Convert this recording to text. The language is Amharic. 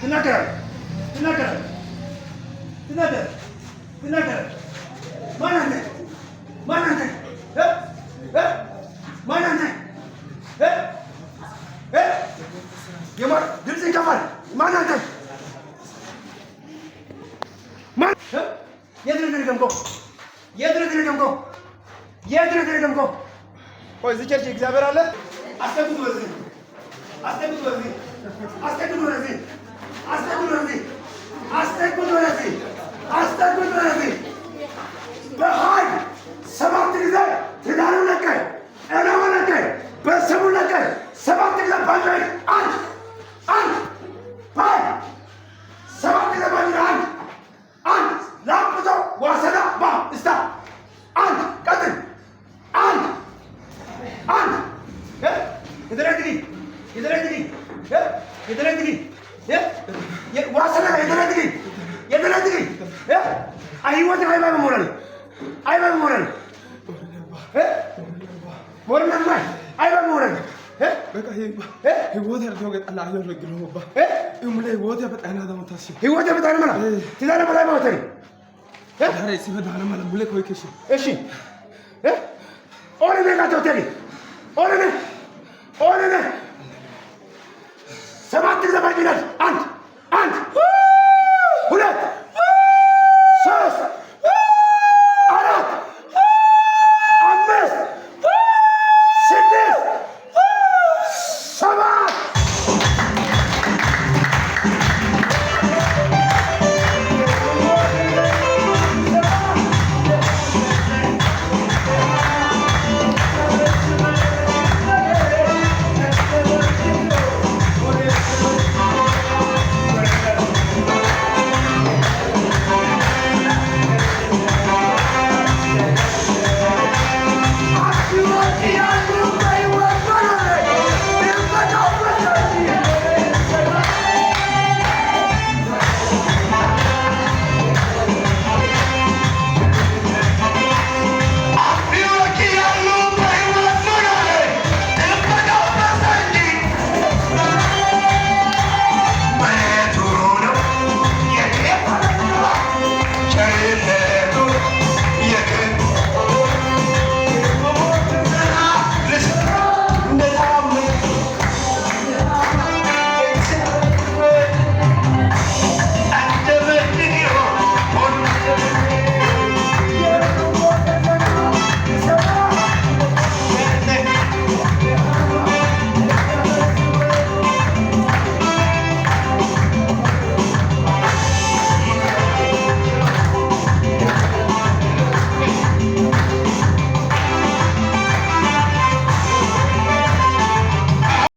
ትናገራለህ። ማን አንተ? ማን አንተ? ማን አንተ? የማን ድምፅ ይከፋል? ማን አንተ? ማን? የት ነው የተረገምከው? የት ነው የተረገምከው? የት ነው የተረገምከው? ቆይ እዚህ ቸርች እግዚአብሔር አለ። አስጠጉት ወደዚህ፣ አስጠጉት ወደዚህ፣ አስጠጉት ወደዚህ፣ አስጠጉት ወደዚህ፣ አስጠጉት ወደዚህ፣ አስጠጉት ወደዚህ። በኃይል 7 ጊዜ ትዳሩን ለቀህ፣ ጤናውን ለቀህ፣ ቤተሰቡን ለቀህ 7 ጊዜ ባንድ አንድ ባይ 7 ጊዜ ባንድ አንድ ላምጥቶ ዋሰዳ ባ እስታ አንድ ቀጥል አንድ የተረግዲ ዋሰዳ የተረግዲ አይወት አይባል ሞራል አይባል ሞራል ሞራል አይባል ሞራል በቃ ህይወት ያለው ገጣላ አየር ለግሎ ወባ እሙለ ህይወት ያበጣና ደምታሲ ህይወት ያበጣና ማለት ትዳር በላይ ማለት ነው ዳሬ ሲበዳና ማለት ሙለ ኮይከሽ እሺ ኦሬ ነጋቶ ተሪ ኦሬ 7 ጊዜ ባይናል አንድ